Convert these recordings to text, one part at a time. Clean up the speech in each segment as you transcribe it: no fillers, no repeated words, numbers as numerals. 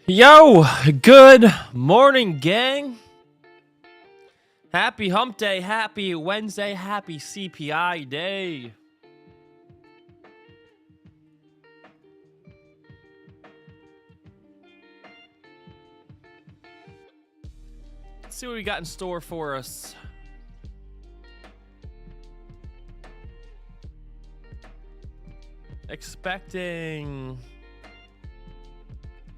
Yo, good morning, gang. Happy hump day, happy Wednesday, happy CPI day. Let's see what we got in store for us. Expecting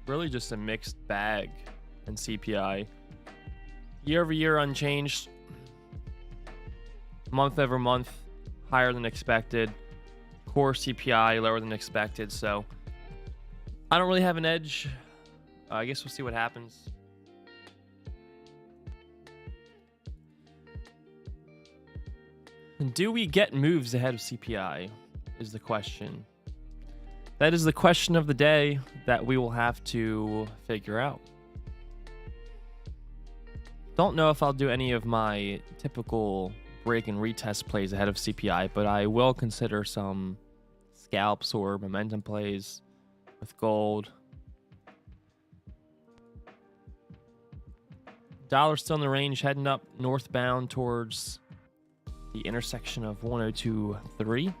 really just a mixed bag in CPI. Year over year unchanged. Month over month higher than expected. Core CPI lower than expected. So I don't really have an edge. I guess we'll see what happens. Do we get moves ahead of CPI is the question. That is the question of the day that we will have to figure out. Don't know if I'll do any of my typical break and retest plays ahead of CPI, but I will consider some scalps or momentum plays with gold. Dollar still in the range, heading up northbound towards the intersection of 102.3.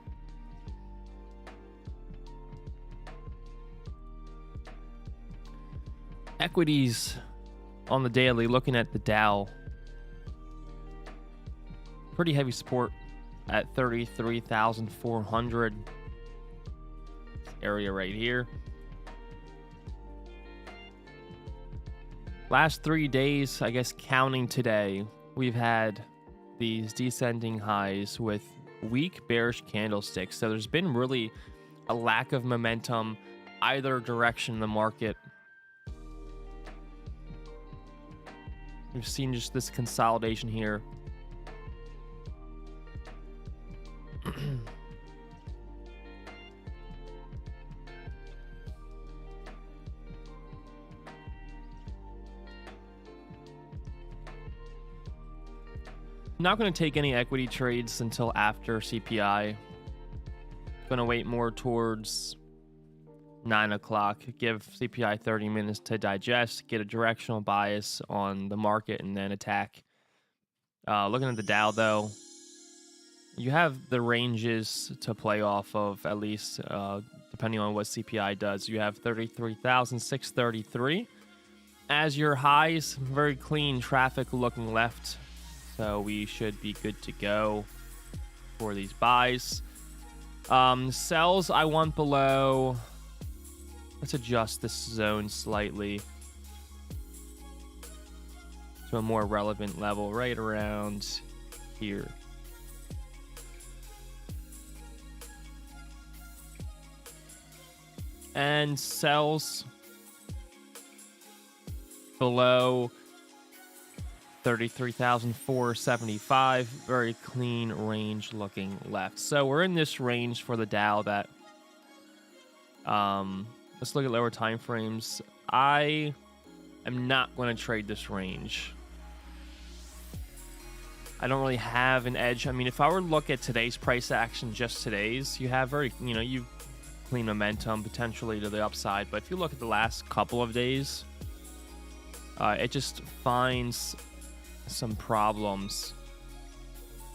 Equities on the daily, looking at the Dow. Pretty heavy support at 33,400. Area right here. Last 3 days, I guess counting today, we've had these descending highs with weak bearish candlesticks. So there's been really a lack of momentum either direction in the market. We've seen just this consolidation here. Not going to take any equity trades until after CPI. Going to wait more towards 9 o'clock. Give CPI 30 minutes to digest, get a directional bias on the market, and then attack. Looking at the Dow, though, you have the ranges to play off of, at least depending on what CPI does. You have 33,633 as your highs. Very clean traffic looking left. So we should be good to go for these buys. Sells, I want below. Let's adjust this zone slightly to a more relevant level right around here. And sells below 33,475. Very clean range looking left. So we're in this range for the Dow that let's look at lower time frames. I am not going to trade this range. I don't really have an edge. I mean, if I were to look at today's price action, just today's, you have you clean momentum potentially to the upside. But if you look at the last couple of days, it just finds some problems.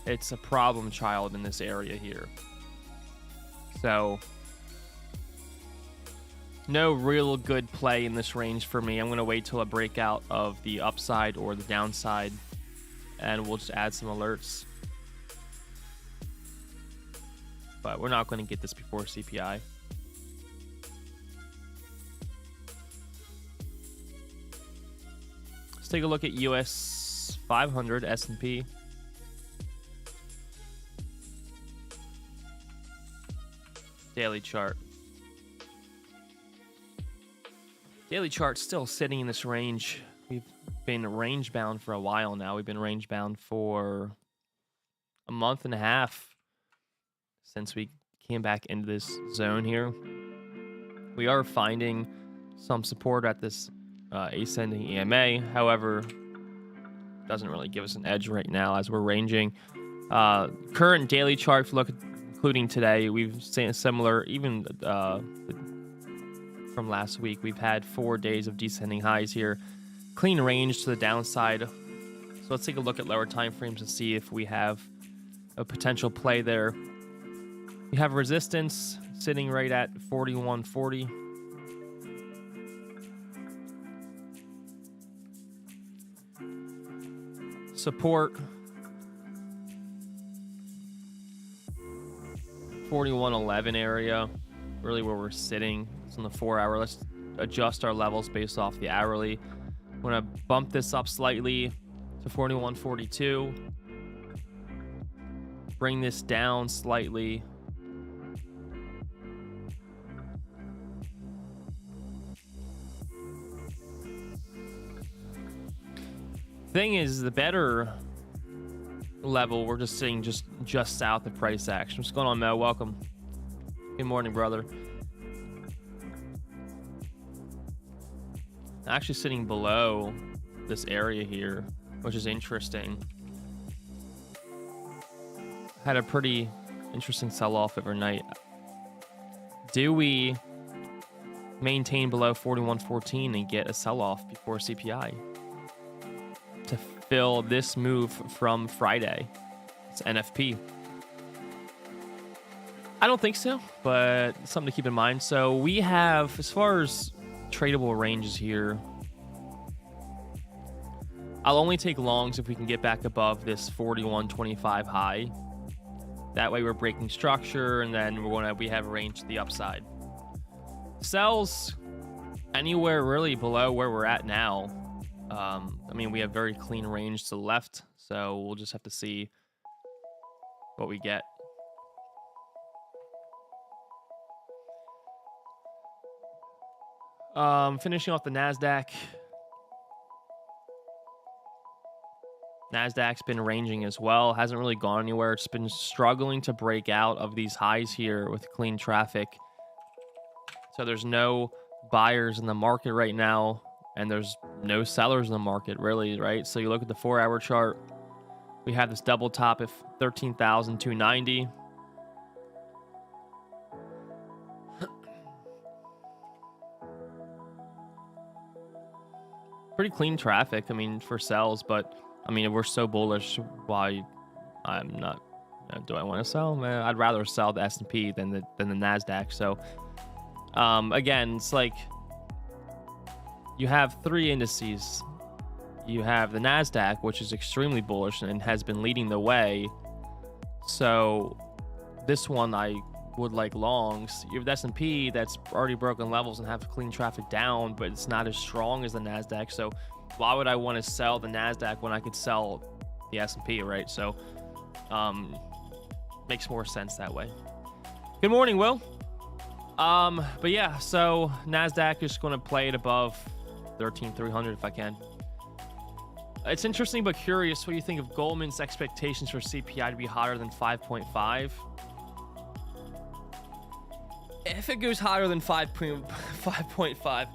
It's a problem child in this area here. So no real good play in this range for me. I'm going to wait till a breakout of the upside or the downside, and we'll just add some alerts. But we're not going to get this before CPI. Let's take a look at US 500 S&P. Daily chart. Daily chart still sitting in this range. We've been range bound for a while now. We've been range bound for a month and a half since we came back into this zone here. We are finding some support at this ascending EMA. However, doesn't really give us an edge right now as we're ranging. Current daily chart, if you look at, including today, we've seen a similar, even from last week. We've had 4 days of descending highs here. Clean range to the downside. So let's take a look at lower time frames and see if we have a potential play there. We have resistance sitting right at 41.40. Support 41.11 area, really where we're sitting. It's on the 4 hour. Let's adjust our levels based off the hourly. I'm gonna bump this up slightly to 41.42. Bring this down slightly. Thing is, the better level, we're just sitting just south of price action. What's going on, Mel? Welcome. Good morning, brother. Actually sitting below this area here, which is interesting. Had a pretty interesting sell-off overnight. Do we maintain below 41.14 and get a sell-off before CPI to fill this move from Friday? It's NFP. I don't think so, but something to keep in mind. So we have, as far as tradable ranges here, I'll only take longs if we can get back above this 41.25 high. That way we're breaking structure, and then we have a range to the upside. Sells anywhere really below where we're at now. I mean, we have very clean range to the left, so we'll just have to see what we get. Finishing off the NASDAQ. NASDAQ's been ranging as well. Hasn't really gone anywhere. It's been struggling to break out of these highs here with clean traffic. So there's no buyers in the market right now, and there's no sellers in the market really, right? So you look at the 4 hour chart. We have this double top at 13,290. Pretty clean traffic, I mean, for sells, but I mean, we're so bullish. Why I'm not? Do I want to sell? Man, I'd rather sell the S&P than the NASDAQ. So, again, it's like you have three indices. You have the NASDAQ, which is extremely bullish and has been leading the way. So, this one I would like longs. You have the S&P that's already broken levels and have clean traffic down, but it's not as strong as the NASDAQ. So, why would I want to sell the NASDAQ when I could sell the S&P, right? So, makes more sense that way. Good morning, Will. But yeah, so NASDAQ is going to play it above 13,300 if I can. It's interesting but curious. What do you think of Goldman's expectations for CPI to be higher than 5.5? If it goes higher than 5.5,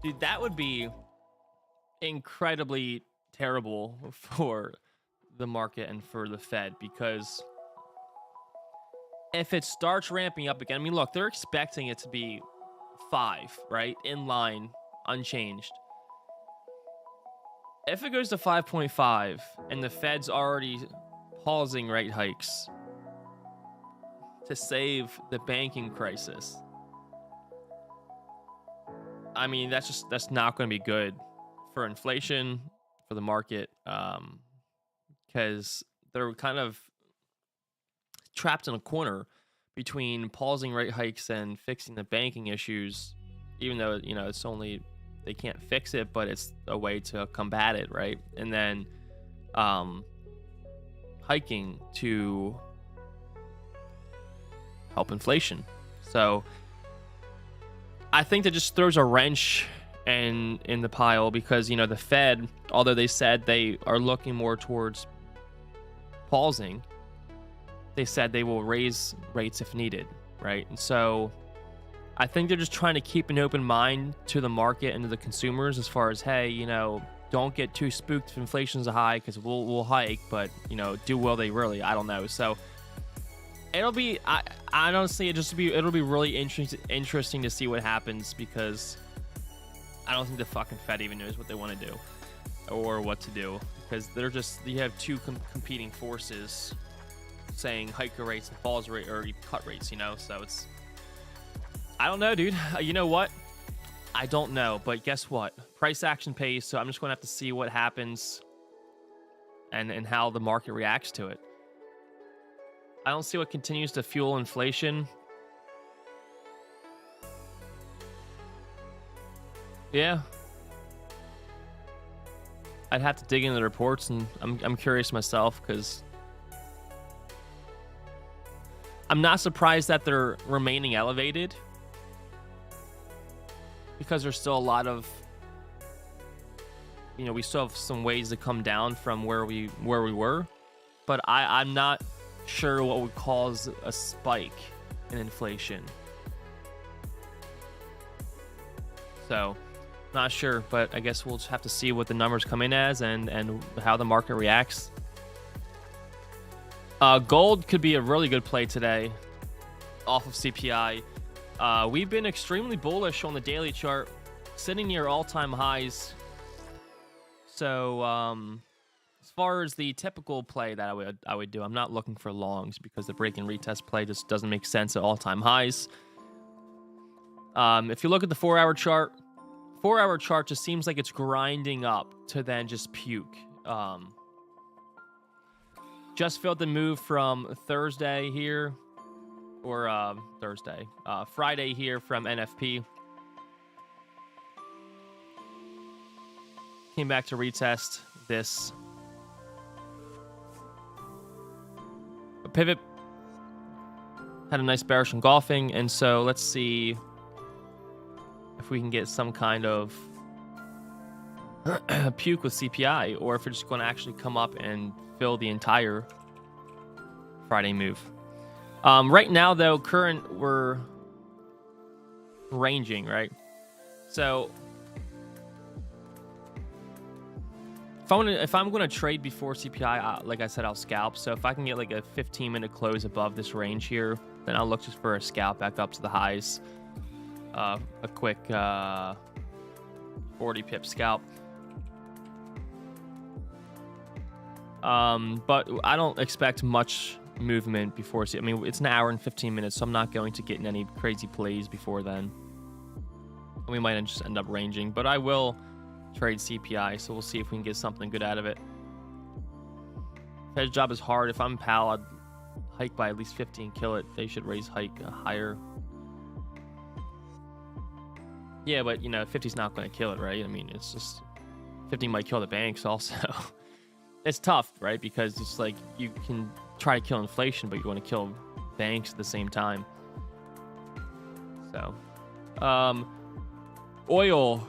dude, that would be incredibly terrible for the market and for the Fed, because if it starts ramping up again, I mean, look, they're expecting it to be 5, right? In line, unchanged. If it goes to 5.5 and the Fed's already pausing rate hikes to save the banking crisis, I mean, that's not going to be good for inflation, for the market, because they're kind of trapped in a corner between pausing rate hikes and fixing the banking issues, even though, you know, it's only, they can't fix it, but it's a way to combat it, right? And then hiking to help inflation. So I think that just throws a wrench in the pile, because, you know, the Fed, although they said they are looking more towards pausing, they said they will raise rates if needed, right? And so I think they're just trying to keep an open mind to the market and to the consumers as far as, hey, you know, don't get too spooked if inflation's high, because we'll hike, but, you know, will they really? I don't know. So It'll be I honestly it'll be really interesting to see what happens, because I don't think the fucking Fed even knows what they want to do or what to do, because they're just, you have two competing forces saying hike your rates and falls rate or cut rates, you know. So it's, I don't know, dude. You know what? I don't know, but guess what? Price action pays, so I'm just going to have to see what happens and how the market reacts to it. I don't see what continues to fuel inflation. Yeah. I'd have to dig into the reports, and I'm curious myself, because I'm not surprised that they're remaining elevated, because there's still a lot of, you know, we still have some ways to come down from where we were, but I'm not sure what would cause a spike in inflation. So, not sure, but I guess we'll just have to see what the numbers come in as and how the market reacts. Gold could be a really good play today off of CPI. We've been extremely bullish on the daily chart, sitting near all-time highs. So, as far as the typical play that I would do, I'm not looking for longs, because the break and retest play just doesn't make sense at all-time highs. If you look at the 4-hour chart, 4-hour chart just seems like it's grinding up to then just puke. Just felt the move from Thursday here, or Friday here from NFP. Came back to retest this. A pivot. Had a nice bearish engulfing, and so let's see if we can get some kind of puke with CPI, or if it's going to actually come up and fill the entire Friday move. Right now, though, we're ranging, right? So if I'm going to trade before CPI, like I said, I'll scalp. So if I can get like a 15-minute close above this range here, then I'll look just for a scalp back up to the highs. A quick 40 pip scalp. But I don't expect much movement before. I mean, it's an hour and 15 minutes, so I'm not going to get in any crazy plays before then. We might just end up ranging, but I will trade CPI, so we'll see if we can get something good out of it. Fed's job is hard. If I'm Powell, I'd hike by at least 50 and kill it. They should raise hike higher. Yeah, but, you know, 50's not going to kill it, right? I mean, it's just 50 might kill the banks also. It's tough, right? Because it's like you can try to kill inflation, but you want to kill banks at the same time. So, oil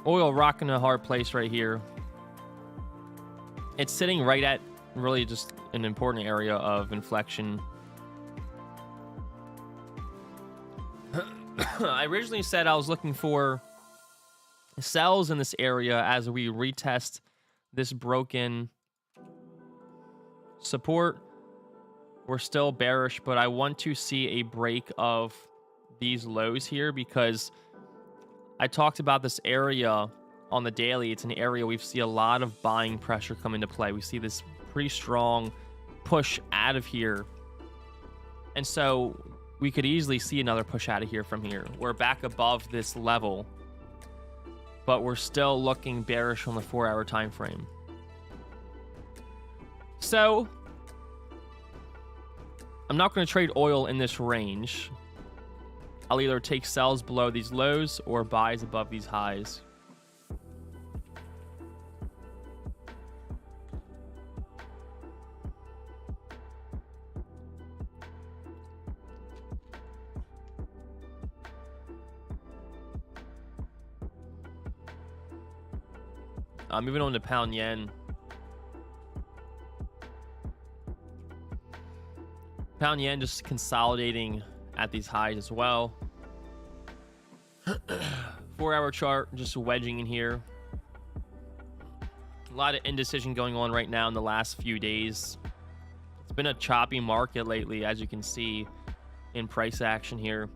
rocking a hard place right here. It's sitting right at really just an important area of inflection. I originally said I was looking for sells in this area as we retest this broken support. We're still bearish, but I want to see a break of these lows here, because I talked about this area on the daily. It's an area we see a lot of buying pressure come into play. We see this pretty strong push out of here, and so we could easily see another push out of here from here. We're back above this level, but we're still looking bearish on the 4-hour time frame. So I'm not going to trade oil in this range. I'll either take sells below these lows or buys above these highs. Moving on to pound yen. Pound yen just consolidating at these highs as well. 4-hour chart just wedging in here. A lot of indecision going on right now in the last few days. It's been a choppy market lately, as you can see in price action here.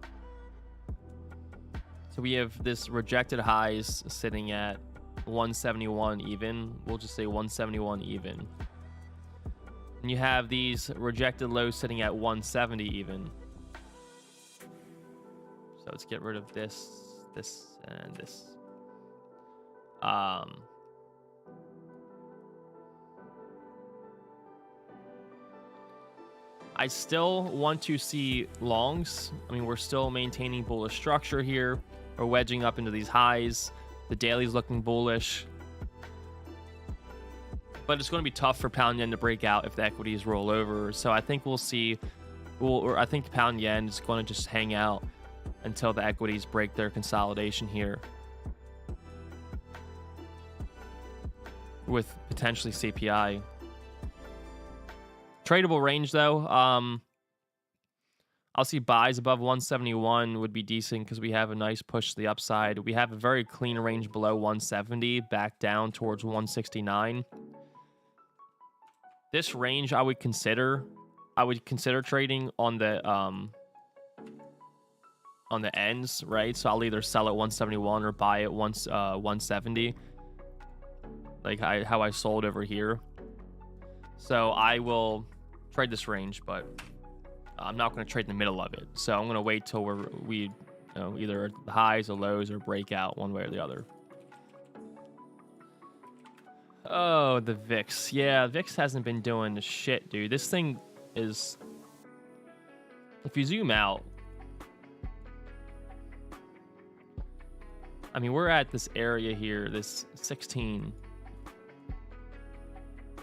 So we have this rejected highs sitting at 171 even. We'll just say 171 even. And you have these rejected lows sitting at 170 even. So let's get rid of this, and this. I still want to see longs. I mean, we're still maintaining bullish structure here. We're wedging up into these highs. The daily's looking bullish. But it's going to be tough for pound yen to break out if the equities roll over. So I think we'll see, I think pound yen is going to just hang out until the equities break their consolidation here, with potentially CPI. Tradable range though, I'll see buys above 171 would be decent because we have a nice push to the upside. We have a very clean range below 170 back down towards 169. This range I would consider trading on the ends, right? So I'll either sell at 171 or buy at 170, like how I sold over here. So I will trade this range, but I'm not going to trade in the middle of it. So I'm going to wait till we either the highs or lows or breakout one way or the other. Oh, the VIX. Yeah, VIX hasn't been doing shit, dude. This thing is, if you zoom out, I mean, we're at this area here, this 16.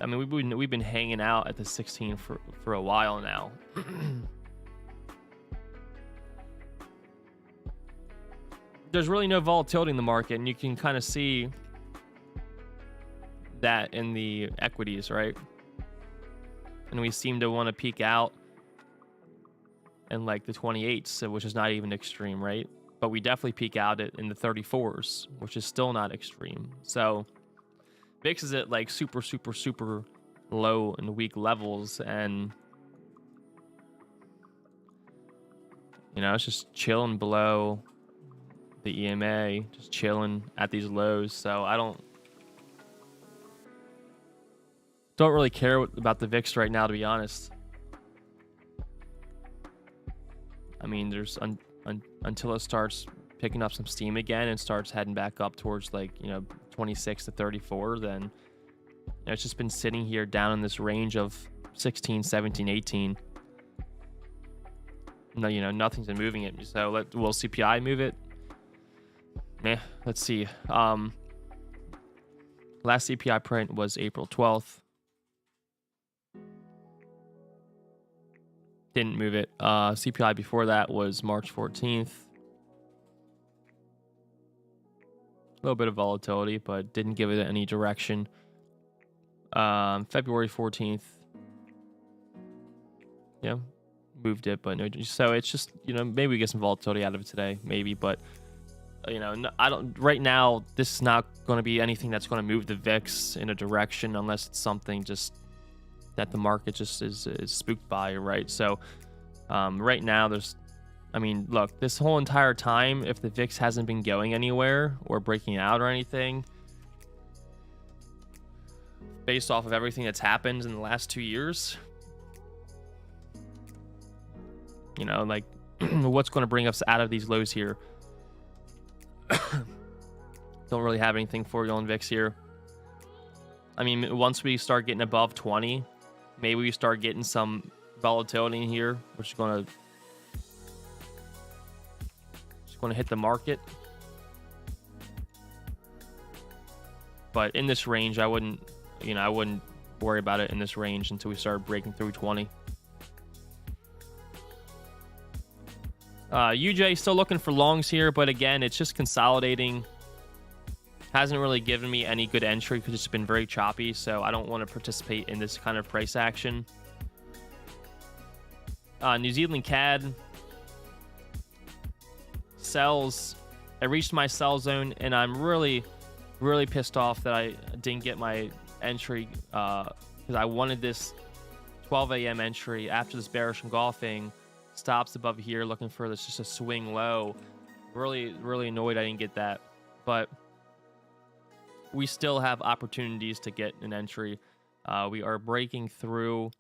I mean, we've been hanging out at the 16 for a while now. There's really no volatility in the market, and you can kind of see that in the equities, right? And we seem to want to peak out in like the 28s, which is not even extreme, right? But we definitely peak out in the 34s, which is still not extreme. So VIX is at like super low and weak levels, and you know, it's just chilling below the EMA, just chilling at these lows. So I don't really care about the VIX right now, to be honest. I mean, there's until it starts picking up some steam again and starts heading back up towards like, 26 to 34, then it's just been sitting here down in this range of 16, 17, 18. No, nothing's been moving it. So will CPI move it? Let's see. Last CPI print was April 12th. Didn't move it. CPI before that was March 14th. A little bit of volatility, but didn't give it any direction. February 14th. Yeah, moved it, but no. So it's just, maybe we get some volatility out of it today, maybe, but I don't. Right now, this is not going to be anything that's going to move the VIX in a direction unless it's something just that the market just is spooked by, right? So right now, look, this whole entire time, if the VIX hasn't been going anywhere or breaking out or anything, based off of everything that's happened in the last 2 years, what's going to bring us out of these lows here? Don't really have anything for you on VIX here. I mean, once we start getting above 20, maybe we start getting some volatility in here, which is going to hit the market. But in this range, I wouldn't worry about it in this range until we start breaking through 20. UJ still looking for longs here, but again, it's just consolidating. Hasn't really given me any good entry because it's been very choppy, so I don't want to participate in this kind of price action. New Zealand CAD sells. I reached my sell zone, and I'm really pissed off that I didn't get my entry because I wanted this 12 a.m. entry after this bearish engulfing, stops above here looking for this just a swing low. Really annoyed I didn't get that, but we still have opportunities to get an entry. We are breaking through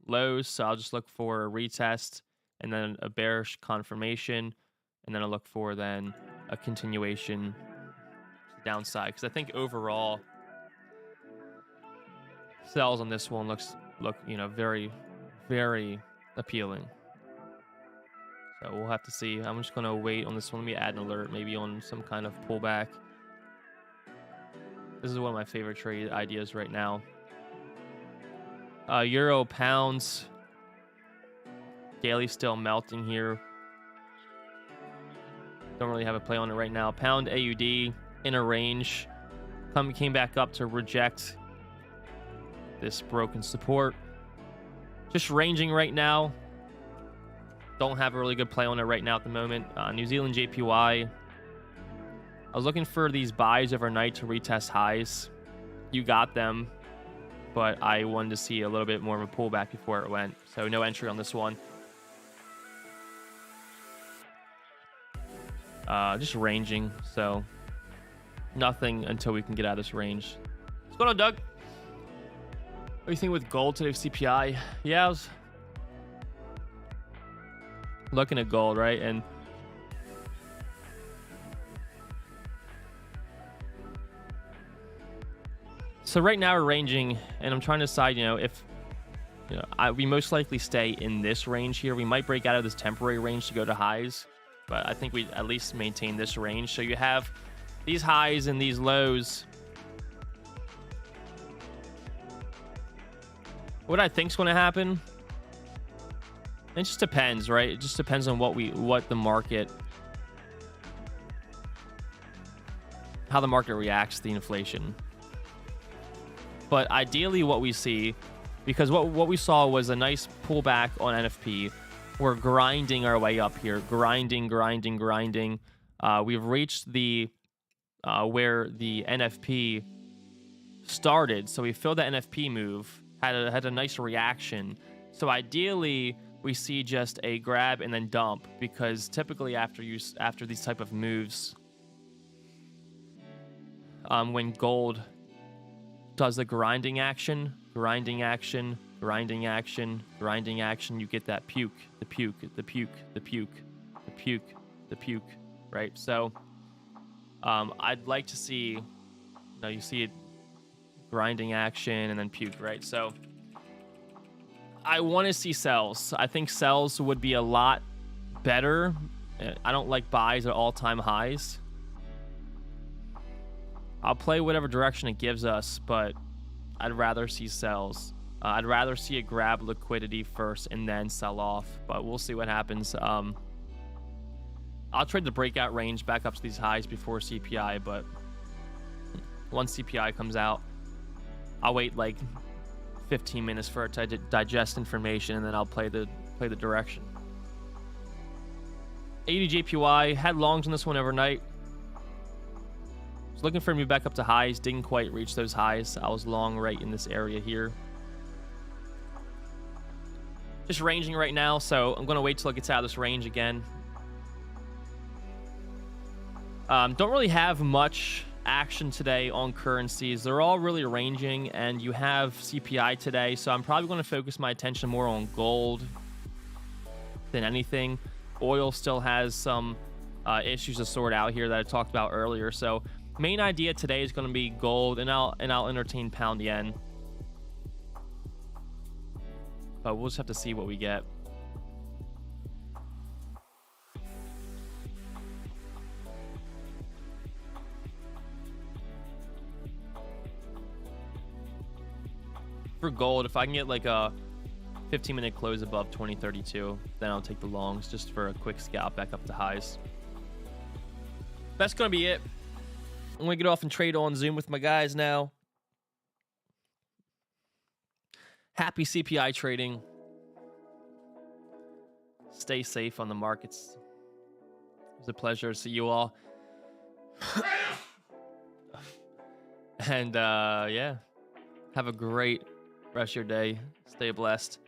lows, so I'll just look for a retest and then a bearish confirmation, and then I'll look for then a continuation to the downside, because I think overall sells on this one look very appealing. So we'll have to see. I'm just gonna wait on this one. Let me add an alert, maybe on some kind of pullback. This is one of my favorite trade ideas right now. Euro pounds. Daily still melting here. Don't really have a play on it right now. Pound AUD in a range. Came back up to reject this broken support. Just ranging right now. Don't have a really good play on it right now at the moment. New Zealand JPY. I was looking for these buys overnight to retest highs. You got them, but I wanted to see a little bit more of a pullback before it went. So no entry on this one. Just ranging, so nothing until we can get out of this range. What's going on, Doug? What do you think with gold today, CPI? Yeah, I was looking at gold, right? And so right now we're ranging, and I'm trying to decide, if we most likely stay in this range here. We might break out of this temporary range to go to highs, but I think we at least maintain this range. So you have these highs and these lows. What I think's going to happen, it just depends, right? It just depends on what the market, how the market reacts to the inflation. But ideally what we see, because what we saw was a nice pullback on NFP. We're grinding our way up here, grinding. We've reached the where the NFP started, so we filled the NFP move, had a nice reaction. So ideally we see just a grab and then dump, because typically after these type of moves, when gold does the grinding action, you get that puke, the puke, right? So I'd like to see, you see it grinding action and then puke, right? So I want to see sells. I think sells would be a lot better. I don't like buys at all-time highs. I'll play whatever direction it gives us, but I'd rather see sells. I'd rather see it grab liquidity first and then sell off, but we'll see what happens. I'll trade the breakout range back up to these highs before CPI, but once CPI comes out, I'll wait like 15 minutes for it to digest information, and then I'll play the direction. 80 JPY, had longs on this one overnight. Was looking for me back up to highs, didn't quite reach those highs. I was long right in this area here. Just ranging right now, so I'm going to wait till it gets out of this range again. Don't really have much action today on currencies. They're all really ranging, and you have CPI today, so I'm probably going to focus my attention more on gold than anything. Oil still has some issues to sort out here that I talked about earlier, so main idea today is going to be gold, and I'll entertain pound yen. But we'll just have to see what we get. For gold, if I can get like a 15-minute close above 2032, then I'll take the longs just for a quick scalp back up to highs. That's going to be it. I'm going to get off and trade on Zoom with my guys now. Happy CPI trading. Stay safe on the markets. It was a pleasure to see you all. And yeah, have a great rest of your day. Stay blessed.